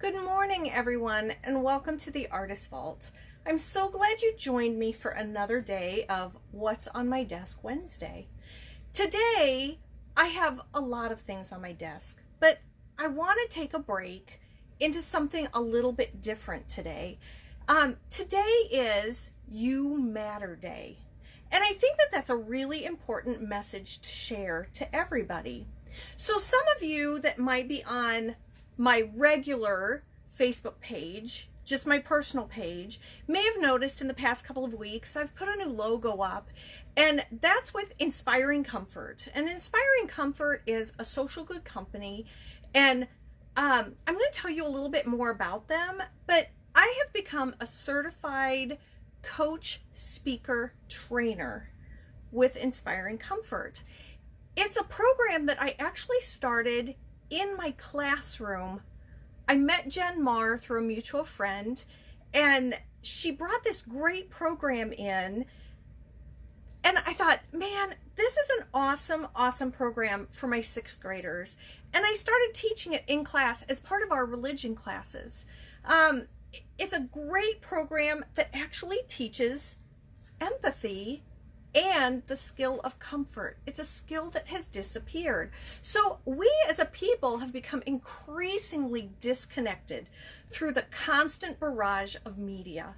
Good morning, everyone, and welcome to the Artist Vault. I'm so glad you joined me for another day of What's on My Desk Wednesday. Today, I have a lot of things on my desk, but I want to take a break into something a little bit different today. Today is You Matter Day, and I think that that's a really important message to share to everybody. So some of you that might be on my regular Facebook page, just my personal page, may have noticed in the past couple of weeks I've put a new logo up, and that's with Inspiring Comfort. And Inspiring Comfort is a social good company, and I'm going to tell you a little bit more about them, but I have become a certified coach, speaker, trainer with Inspiring Comfort. It's a program that I actually started in my classroom. I met Jen Marr through a mutual friend, and she brought this great program in, and I thought, man, this is an awesome program for my 6th graders. And I started teaching it in class as part of our religion classes. It's a great program that actually teaches empathy and the skill of comfort. It's a skill that has disappeared. So we as a people have become increasingly disconnected through the constant barrage of media.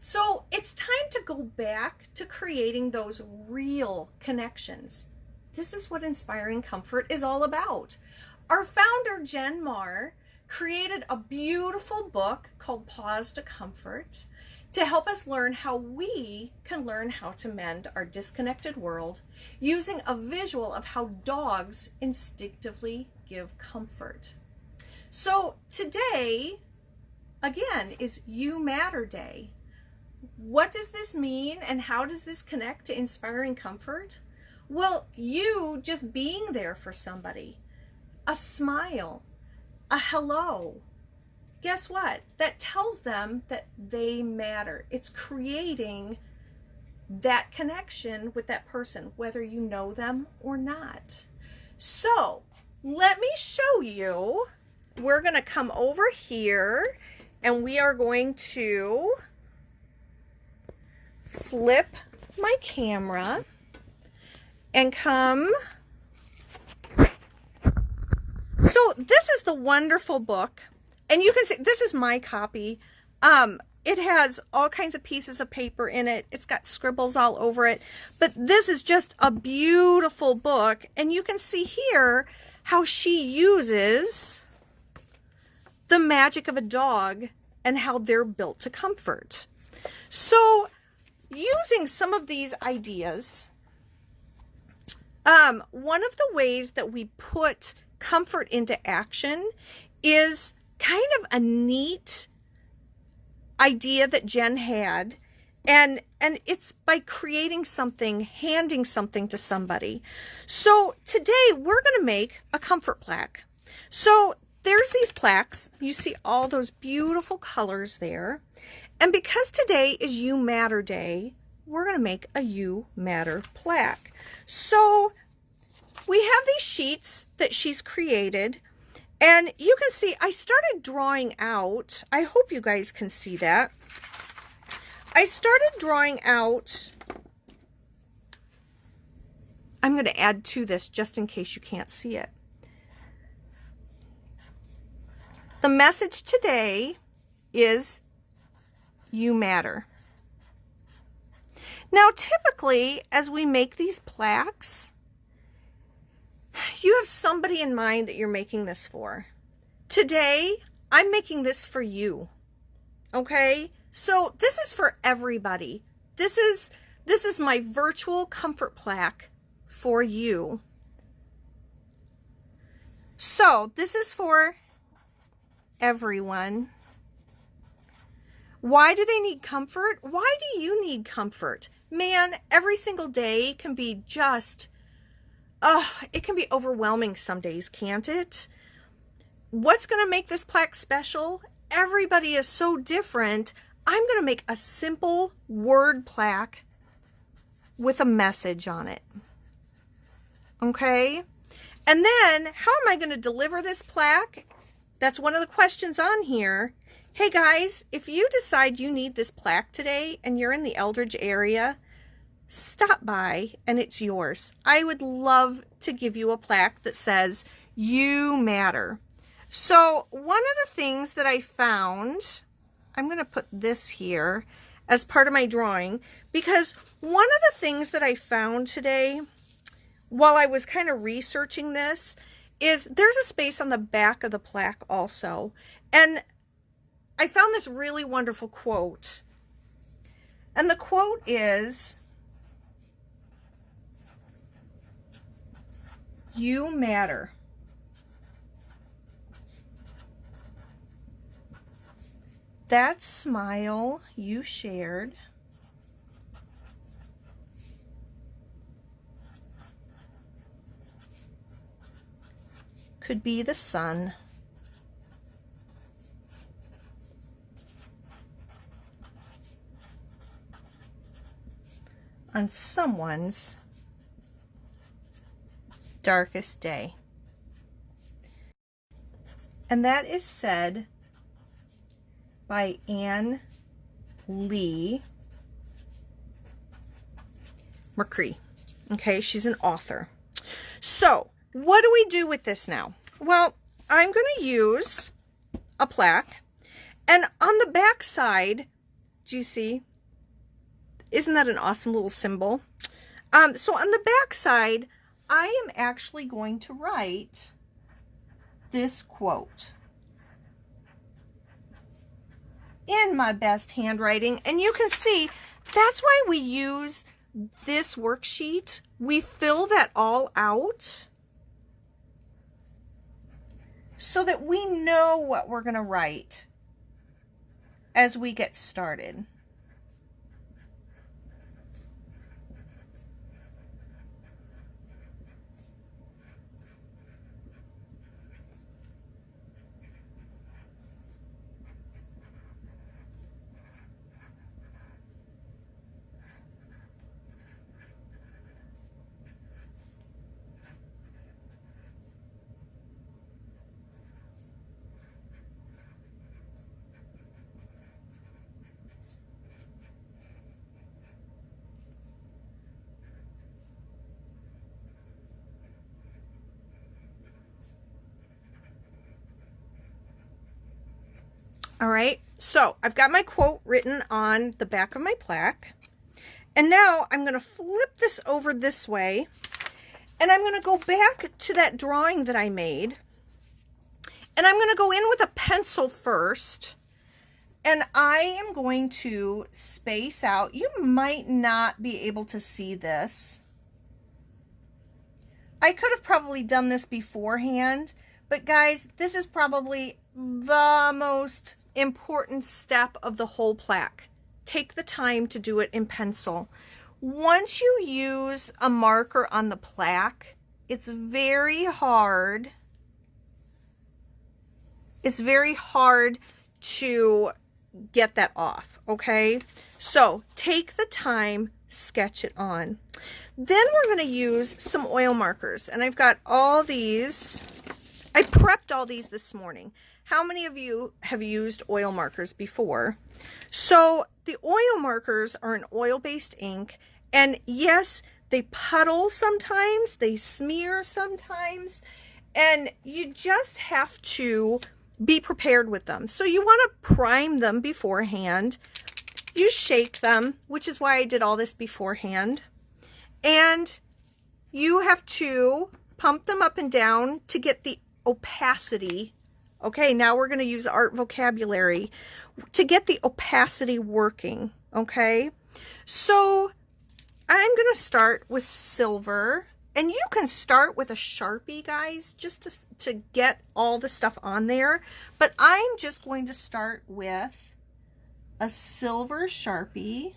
So it's time to go back to creating those real connections. This is what Inspiring Comfort is all about. Our founder, Jen Marr, created a beautiful book called Pause to Comfort, to help us learn how we can learn how to mend our disconnected world using a visual of how dogs instinctively give comfort. So today, again, is You Matter Day. What does this mean, and how does this connect to Inspiring Comfort? Well, you just being there for somebody, a smile, a hello. Guess what? That tells them that they matter. It's creating that connection with that person, whether you know them or not. So let me show you. We're going to come over here, and we are going to flip my camera and come. So this is the wonderful book. And you can see, this is my copy. It has all kinds of pieces of paper in it. It's got scribbles all over it. But this is just a beautiful book. And you can see here how she uses the magic of a dog and how they're built to comfort. So using some of these ideas, one of the ways that we put comfort into action is kind of a neat idea that Jen had, and it's by creating something, handing something to somebody. So today we're going to make a comfort plaque. So there's these plaques. You see all those beautiful colors there. And because today is You Matter Day, we're going to make a You Matter plaque. So we have these sheets that she's created. And you can see I started drawing out, I hope you guys can see that. I started drawing out, I'm going to add to this just in case you can't see it. The message today is You Matter. Now typically as we make these plaques, you have somebody in mind that you're making this for. Today, I'm making this for you. Okay? So this is for everybody. This is my virtual comfort plaque for you. So this is for everyone. Why do they need comfort? Why do you need comfort? Man, every single day can be just it can be overwhelming some days, can't it? What's going to make this plaque special? Everybody is so different. I'm going to make a simple word plaque with a message on it. Okay? And then, how am I going to deliver this plaque? that's one of the questions on here. Hey guys, if you decide you need this plaque today and you're in the Eldridge area, stop by and it's yours. I would love to give you a plaque that says, "You matter." So one of the things that I found, I'm going to put this here as part of my drawing, because one of the things that I found today while I was kind of researching this is there's a space on the back of the plaque also. And I found this really wonderful quote. And the quote is, "You matter." That smile you shared could be the sun on someone's darkest day. And that is said by Anne Lee McCree. Okay, she's an author. So, what do we do with this now? Well, I'm going to use a plaque, and on the back side, do you see? Isn't that an awesome little symbol? So on the back side, I am actually going to write this quote in my best handwriting. And you can see that's why we use this worksheet. We fill that all out so that we know what we're going to write as we get started. All right, so I've got my quote written on the back of my plaque. And now I'm going to flip this over this way. And I'm going to go back to that drawing that I made. And I'm going to go in with a pencil first. And I am going to space out. You might not be able to see this. I could have probably done this beforehand. But guys, this is probably the most important step of the whole plaque. Take the time to do it in pencil. Once you use a marker on the plaque, it's very hard. It's very hard to get that off, okay? So take the time, sketch it on. Then we're going to use some oil markers, and I've got all these. I prepped all these this morning. How many of you have used oil markers before? So the oil markers are an oil-based ink, and yes, they puddle sometimes, they smear sometimes, and you just have to be prepared with them. So you want to prime them beforehand. You shake them, which is why I did all this beforehand. And you have to pump them up and down to get the opacity. Okay, now we're going to use art vocabulary to get the opacity working, okay? So I'm going to start with silver, and you can start with a Sharpie, guys, just to get all the stuff on there. But I'm just going to start with a silver Sharpie,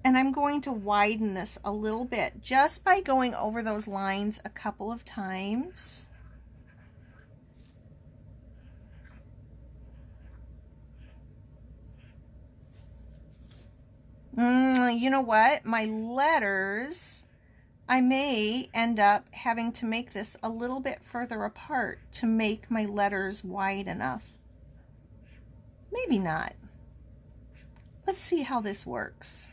and I'm going to widen this a little bit just by going over those lines a couple of times. You know what? My letters I may end up having to make this a little bit further apart to make my letters wide enough. Maybe not. Let's see how this works.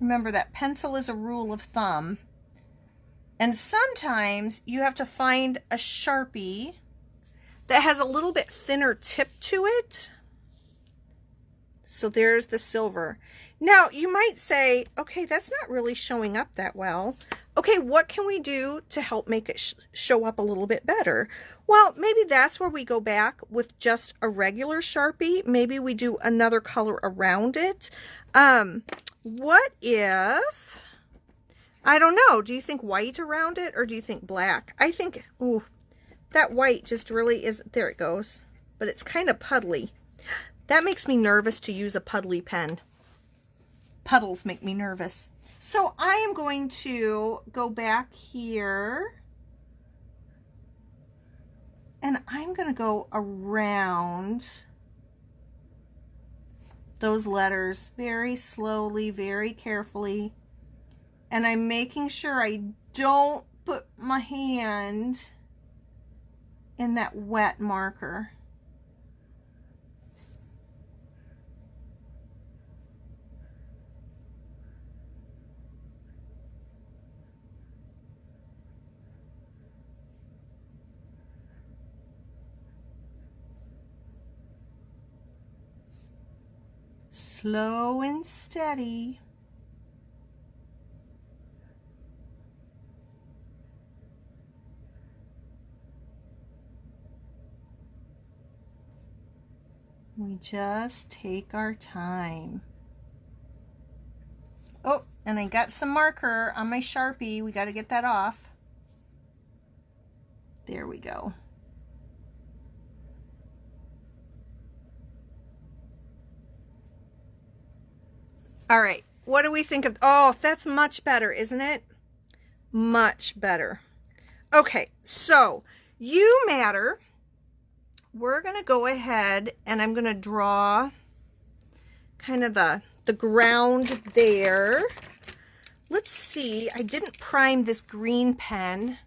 Remember that pencil is a rule of thumb. And sometimes you have to find a Sharpie that has a little bit thinner tip to it. So there's the silver. Now you might say, okay, that's not really showing up that well. Okay, what can we do to help make it show up a little bit better? Well, maybe that's where we go back with just a regular Sharpie. Maybe we do another color around it. What if, I don't know, do you think white around it or do you think black? I think, ooh, that white just really is, there it goes, but it's kind of puddly. That makes me nervous to use a puddly pen. Puddles make me nervous. So I am going to go back here and I'm going to go around those letters very slowly, very carefully. And I'm making sure I don't put my hand in that wet marker. Slow and steady. We just take our time. Oh, and I got some marker on my Sharpie. We got to get that off. There we go. All right, what do we think of, oh, that's much better, isn't it? Much better. Okay, so you matter. We're going to go ahead and I'm going to draw kind of the ground there. Let's see, I didn't prime this green pen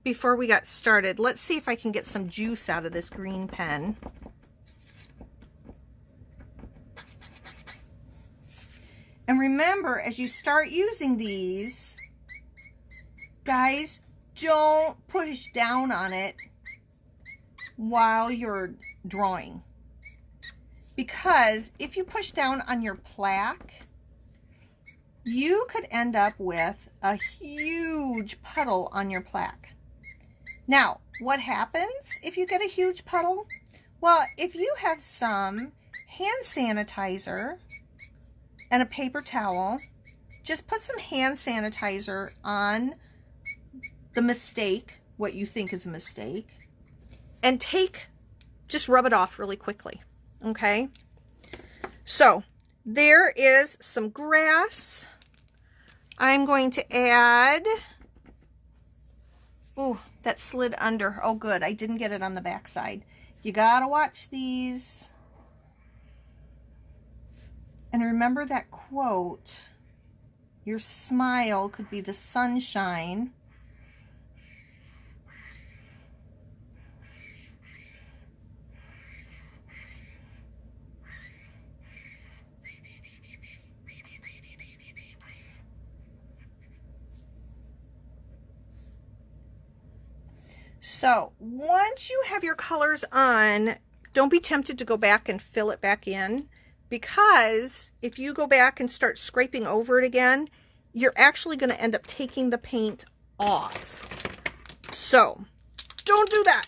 before we got started. Let's see if I can get some juice out of this green pen. And remember, as you start using these, guys, don't push down on it while you're drawing. Because if you push down on your plaque, you could end up with a huge puddle on your plaque. Now, what happens if you get a huge puddle? Well, if you have some hand sanitizer and a paper towel, just put some hand sanitizer on the mistake, what you think is a mistake, and just rub it off really quickly, okay? So there is some grass. I'm going to add, oh, that slid under. Oh, good, I didn't get it on the back side. You gotta watch these. And remember that quote, your smile could be the sunshine. So once you have your colors on, don't be tempted to go back and fill it back in, because if you go back and start scraping over it again, you're actually going to end up taking the paint off. So don't do that.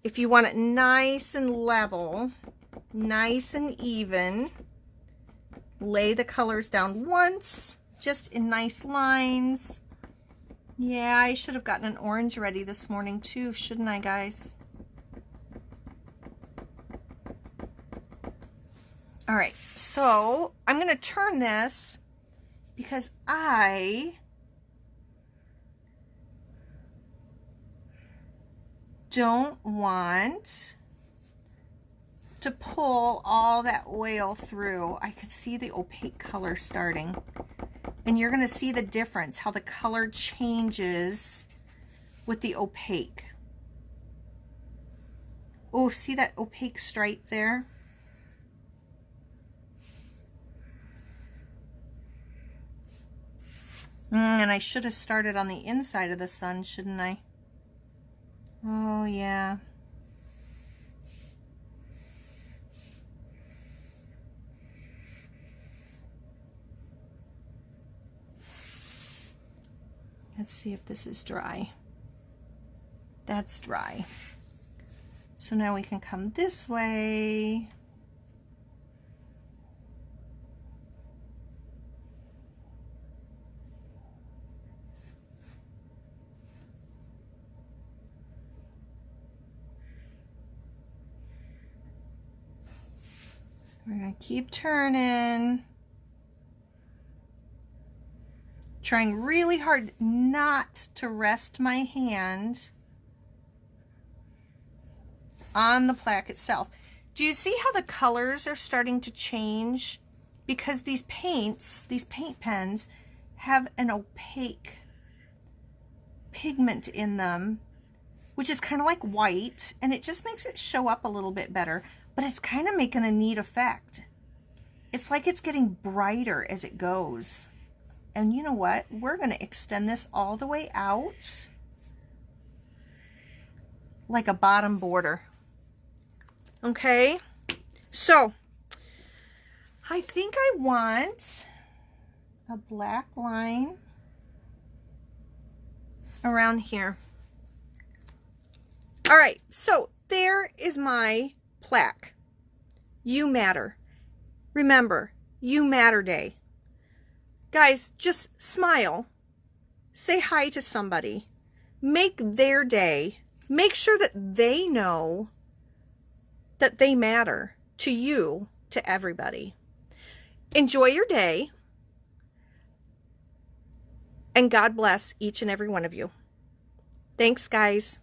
If you want it nice and level, nice and even, lay the colors down once, just in nice lines. Yeah, I should have gotten an orange ready this morning too, shouldn't I, guys? All right, so I'm going to turn this because I don't want to pull all that oil through, I could see the opaque color starting. And you're going to see the difference, how the color changes with the opaque. Oh, see that opaque stripe there? And I should have started on the inside of the sun, shouldn't I? Oh, yeah. Let's see if this is dry. That's dry. So now we can come this way. We're going to keep turning. Trying really hard not to rest my hand on the plaque itself. Do you see how the colors are starting to change? Because these paint pens have an opaque pigment in them, which is kind of like white, and it just makes it show up a little bit better. But it's kind of making a neat effect. It's like it's getting brighter as it goes. And you know what? We're going to extend this all the way out like a bottom border. Okay? So, I think I want a black line around here. All right, so there is my plaque. You matter. Remember, you matter day. Guys, just smile. Say hi to somebody. Make their day. Make sure that they know that they matter to you, to everybody. Enjoy your day. And God bless each and every one of you. Thanks, guys.